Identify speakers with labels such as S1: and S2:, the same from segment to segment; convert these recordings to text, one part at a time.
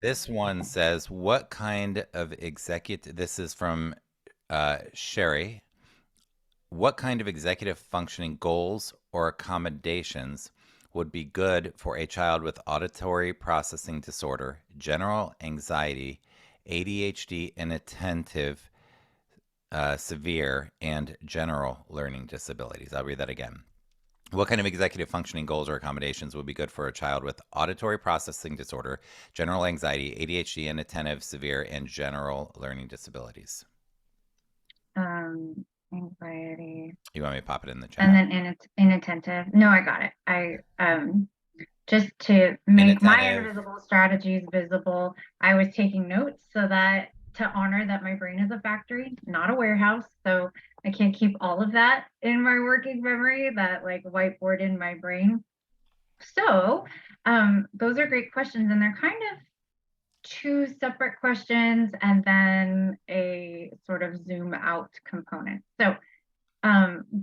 S1: This one says, what kind of executive, this is from Sherry, what kind of executive functioning goals or accommodations would be good for a child with auditory processing disorder, general anxiety, ADHD, inattentive, severe, and general learning disabilities? I'll read that again. What kind of executive functioning goals or accommodations would be good for a child with auditory processing disorder, general anxiety, ADHD, inattentive, severe, and general learning disabilities?
S2: Anxiety,
S1: You want me to pop it in the
S2: and
S1: chat?
S2: then inattentive. No, I got it. I just to make my
S1: Inattentive.
S2: invisible strategies visible, I was taking notes so that to honor that my brain is a factory, not a warehouse. So I can't keep all of that in my working memory, that like whiteboard in my brain. So those are great questions, and they're kind of two separate questions and then a sort of zoom out component. So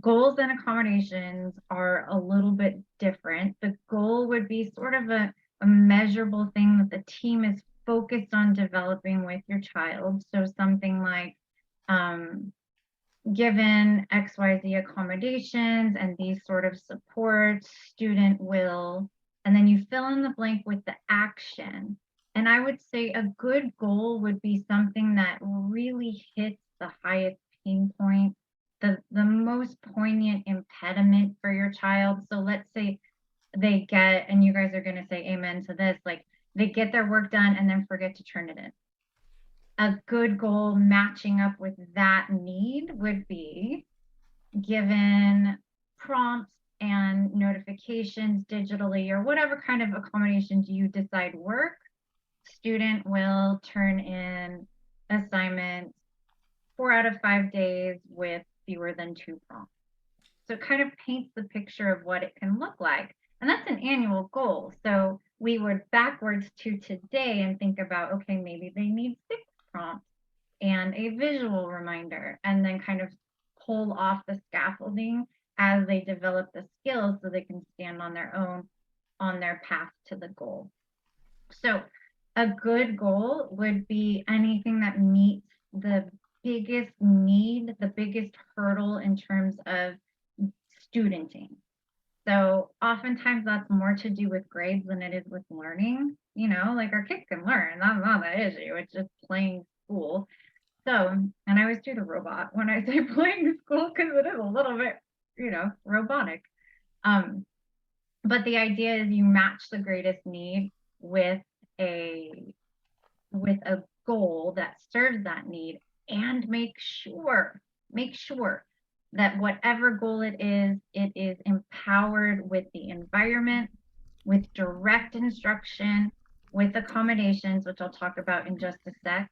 S2: goals and accommodations are a little bit different. The goal would be sort of a measurable thing that the team is focused on developing with your child. So something like um, given XYZ accommodations and these sort of supports, student will, and then you fill in the blank with the action. And I would say a good goal would be something that really hits the highest pain point, the most poignant impediment for your child. So let's say they get, and you guys are going to say amen to this, like they get their work done and then forget to turn it in. A good goal matching up with that need would be given prompts and notifications digitally or whatever kind of accommodations you decide work, student will turn in assignments 4 out of 5 days with fewer than 2 prompts. So it kind of paints the picture of what it can look like. And that's an annual goal. So we would backwards to today and think about, okay, maybe they need 6 prompts and a visual reminder, and then kind of pull off the scaffolding as they develop the skills so they can stand on their own on their path to the goal. So a good goal would be anything that meets the biggest need, the biggest hurdle in terms of studenting. So oftentimes that's more to do with grades than it is with learning. You know, like our kids can learn, that's not the issue. It's just playing school. So, and I always do the robot when I say playing school because it is a little bit, robotic. Um, but the idea is you match the greatest need with a with a goal that serves that need, and make sure that whatever goal it is empowered with the environment, with direct instruction, with accommodations, which I'll talk about in just a sec,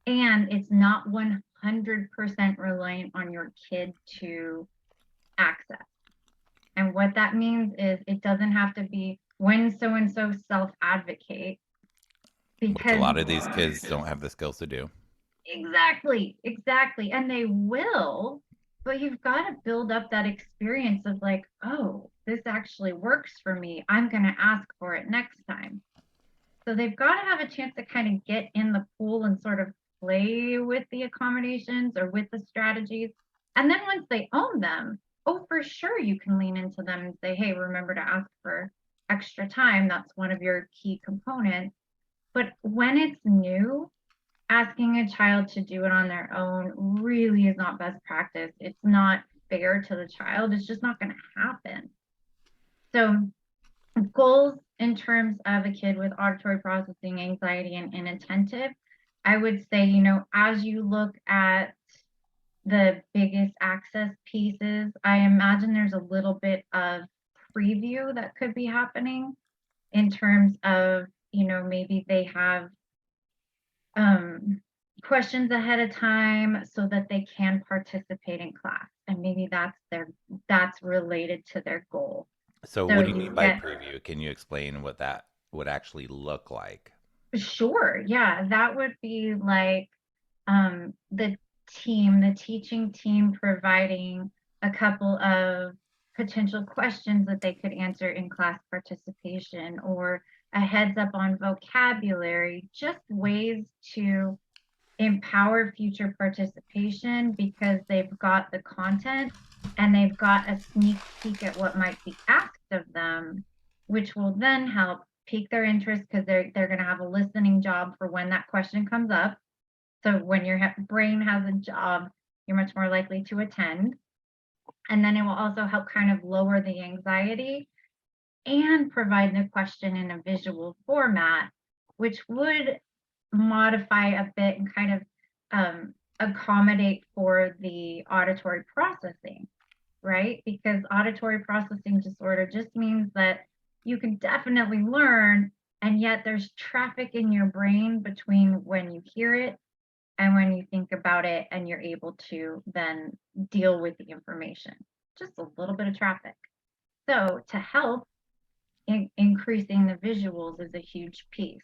S2: and it's not 100% reliant on your kid to access. And what that means is it doesn't have to be when so and so self advocate,
S1: Which a
S2: because
S1: lot of these kids don't have the skills to do.
S2: exactly. And they will, but you've got to build up that experience of like, oh, this actually works for me. I'm going to ask for it next time. So they've got to have a chance to kind of get in the pool and sort of play with the accommodations or with the strategies. And then once they own them, oh, for sure, you can lean into them and say, hey, remember to ask for extra time. That's one of your key components. But when it's new, asking a child to do it on their own really is not best practice. It's not fair to the child. It's just not going to happen. So goals in terms of a kid with auditory processing, anxiety, and inattentive, I would say, as you look at the biggest access pieces, I imagine there's a little bit of preview that could be happening in terms of, maybe they have questions ahead of time so that they can participate in class. And maybe that's related to their goal.
S1: So,
S2: So
S1: what do you
S2: you
S1: mean by
S2: get
S1: preview? Can you explain what that would actually look like?
S2: Sure. Yeah, that would be like the teaching team providing a couple of potential questions that they could answer in class participation, or a heads up on vocabulary, just ways to empower future participation because they've got the content and they've got a sneak peek at what might be asked of them, which will then help pique their interest because they're going to have a listening job for when that question comes up. So when your brain has a job, you're much more likely to attend. And then it will also help kind of lower the anxiety and provide the question in a visual format, which would modify a bit and kind of accommodate for the auditory processing, right? Because auditory processing disorder just means that you can definitely learn, and yet there's traffic in your brain between when you hear it and when you think about it, and you're able to then deal with the information. Just a little bit of traffic. So to help increasing the visuals is a huge piece.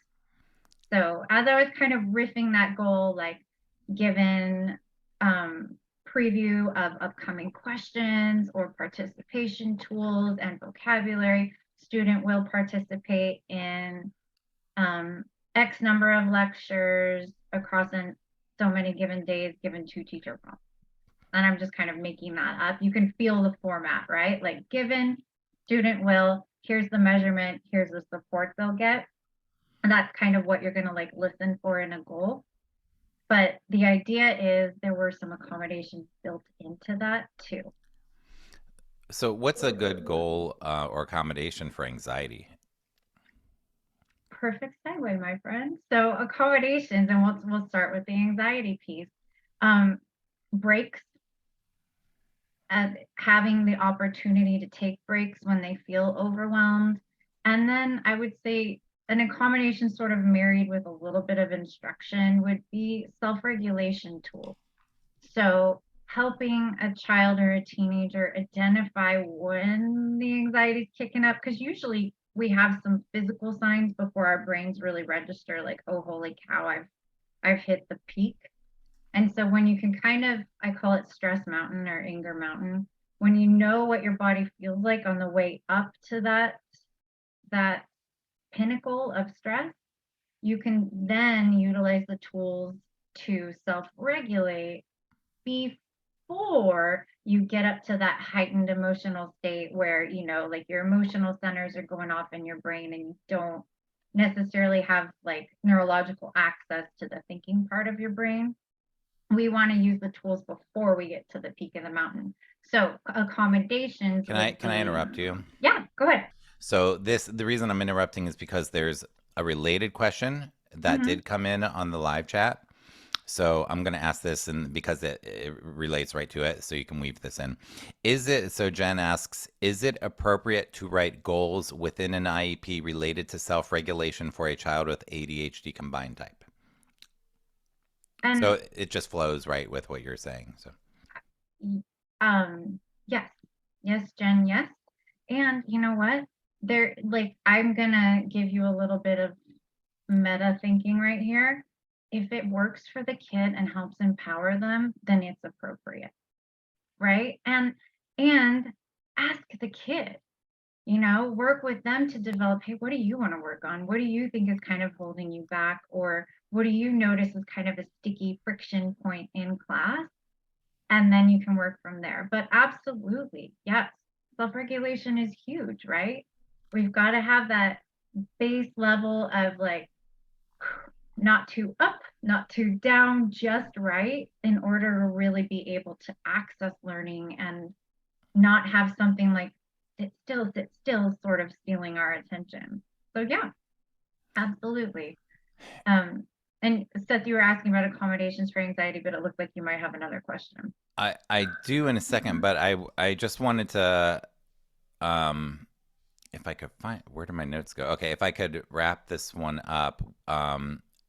S2: So as I was kind of riffing that goal, like given preview of upcoming questions or participation tools and vocabulary, student will participate in X number of lectures across so many given days, given 2 teacher prompts. And I'm just kind of making that up. You can feel the format, right? Like given, student will, here's the measurement, here's the support they'll get. And that's kind of what you're going to like listen for in a goal. But the idea is there were some accommodations built into that too.
S1: So what's a good goal or accommodation for anxiety?
S2: Perfect segue, my friend. So accommodations, and we'll start with the anxiety piece. Breaks, having the opportunity to take breaks when they feel overwhelmed. And then I would say an accommodation sort of married with a little bit of instruction would be self-regulation tools. So helping a child or a teenager identify when the anxiety is kicking up, because usually we have some physical signs before our brains really register, like, oh, holy cow, I've hit the peak. And so when you can kind of, I call it stress mountain or anger mountain, when you know what your body feels like on the way up to that pinnacle of stress, you can then utilize the tools to self-regulate before you get up to that heightened emotional state where, you know, like your emotional centers are going off in your brain and you don't necessarily have like neurological access to the thinking part of your brain. We want to use the tools before we get to the peak of the mountain. So accommodations.
S1: Can I interrupt you?
S2: Yeah, go ahead.
S1: So the reason I'm interrupting is because there's a related question that did come in on the live chat. So I'm going to ask this, and because it relates right to it, so you can weave this in. So Jen asks, is it appropriate to write goals within an IEP related to self-regulation for a child with ADHD combined type?
S2: And
S1: so it just flows right with what you're saying. So
S2: yes, Jen, yes. And you know what? I'm gonna give you a little bit of meta thinking right here. If it works for the kid and helps empower them, then it's appropriate, right? And ask the kid, you know, work with them to develop, hey, what do you want to work on? What do you think is kind of holding you back? Or what do you notice is kind of a sticky friction point in class? And then you can work from there. But absolutely, yes, self-regulation is huge, right? We've got to have that base level of like, not too up, not too down, just right, in order to really be able to access learning and not have something like sit still sort of stealing our attention. So yeah, absolutely. And Seth, you were asking about accommodations for anxiety, but it looked like you might have another question.
S1: I do in a second, but I just wanted to if I could find, where did my notes go? Okay, if I could wrap this one up.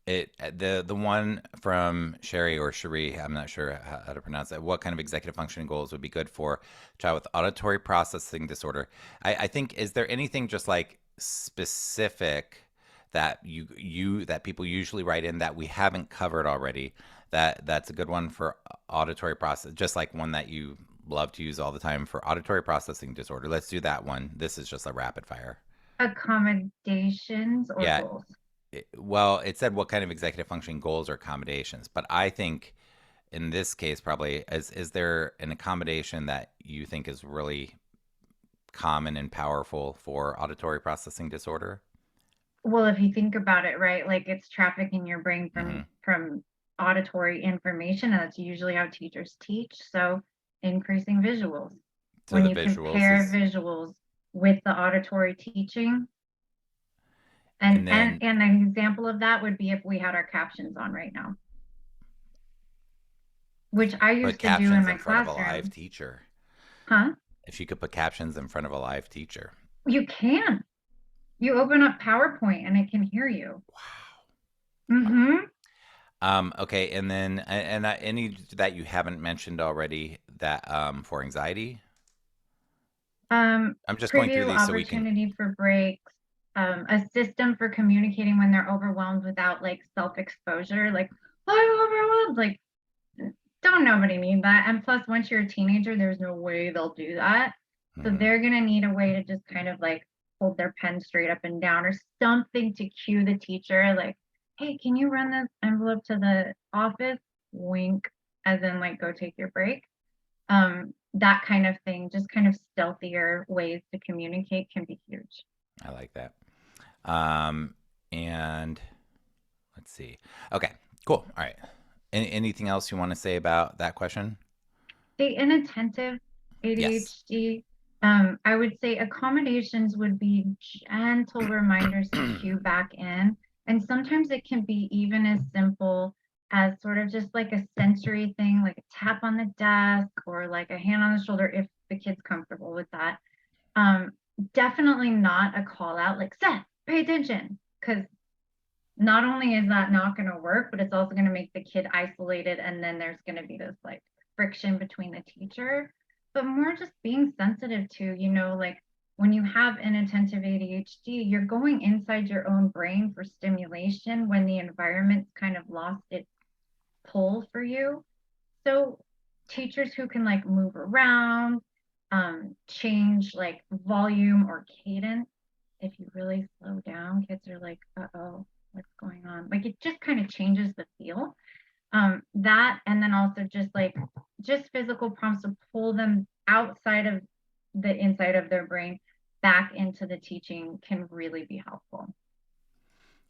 S1: The one from Sherry or Cherie, I'm not sure how to pronounce it. What kind of executive functioning goals would be good for a child with auditory processing disorder? I think, is there anything just like specific that that people usually write in that we haven't covered already? That's a good one for auditory process, just like one that you love to use all the time for auditory processing disorder. Let's do that one. This is just a rapid fire.
S2: Accommodations or
S1: Yeah.
S2: goals?
S1: Well, it said what kind of executive functioning goals or accommodations, but I think in this case, probably is there an accommodation that you think is really common and powerful for auditory processing disorder?
S2: Well, if you think about it, right, like it's trafficking your brain
S1: Mm-hmm.
S2: from auditory information, and that's usually how teachers teach. So increasing visuals.
S1: So
S2: When
S1: the
S2: you
S1: visuals
S2: compare
S1: is,
S2: visuals with the auditory teaching, and
S1: and
S2: and
S1: then,
S2: and an example of that would be if we had our captions on right now, which I
S1: put
S2: used to do in
S1: captions
S2: my
S1: in front of a live
S2: classroom.
S1: teacher.
S2: Huh?
S1: If you could put captions in front of a live teacher.
S2: You can. You open up PowerPoint and it can hear you.
S1: Wow.
S2: Mm-hmm.
S1: Okay, and then any that you haven't mentioned already that for anxiety. I'm just going through
S2: Preview
S1: these so we can.
S2: opportunity for breaks, a system for communicating when they're overwhelmed without like self-exposure, like, I'm overwhelmed. Like, don't nobody need that. And plus, once you're a teenager, there's no way they'll do that. So
S1: Mhm.
S2: they're gonna need a way to just kind of like hold their pen straight up and down or something to cue the teacher, like, hey, can you run this envelope to the office? Wink, as in like go take your break. That kind of thing, just kind of stealthier ways to communicate can be huge.
S1: I like that. Um, and let's see. Okay, cool. All right. Anything else you want to say about that question?
S2: The inattentive
S1: Yes.
S2: ADHD, I would say accommodations would be gentle reminders to cue back in. And sometimes it can be even as simple as sort of just like a sensory thing, like a tap on the desk or like a hand on the shoulder if the kid's comfortable with that. Um, Definitely not a call out like, Seth, pay attention. Because not only is that not going to work, but it's also going to make the kid isolated. And then there's going to be this like friction between the teacher, but more just being sensitive to, like when you have inattentive ADHD, you're going inside your own brain for stimulation when the environment's kind of lost its pull for you. So teachers who can like move around, change like volume or cadence. If you really slow down, kids are like, uh-oh, what's going on? Like it just kind of changes the feel. That and then also just physical prompts to pull them outside of the inside of their brain back into the teaching can really be helpful.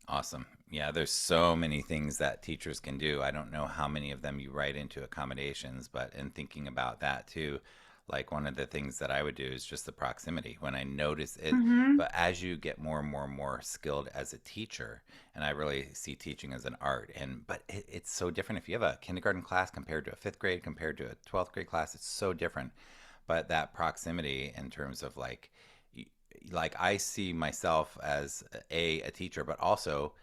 S1: Awesome. Yeah, there's so many things that teachers can do. I don't know how many of them you write into accommodations, but in thinking about that too, like one of the things that I would do is just the proximity when I notice it.
S2: Mm-hmm.
S1: But as you get more and more and more skilled as a teacher, and I really see teaching as an art, and but it's so different if you have a kindergarten class compared to a fifth grade, compared to a 12th grade class, it's so different. But that proximity in terms of like I see myself as a teacher, but also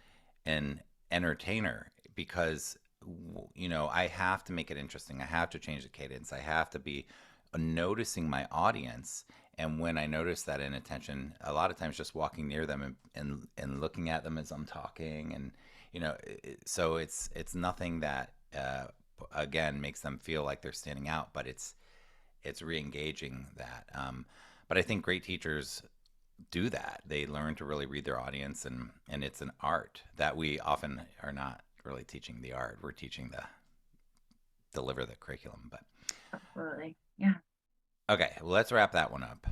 S1: an entertainer because I have to make it interesting. I have to change the cadence. I have to be noticing my audience. And when I notice that inattention, a lot of times just walking near them and looking at them as I'm talking, and so it's nothing that again makes them feel like they're standing out, but it's re-engaging that. But I think great teachers do that. They learn to really read their audience, and it's an art that we often are not really teaching the art. We're teaching the deliver the curriculum. But
S2: Absolutely. Yeah.
S1: okay, well, let's wrap that one up.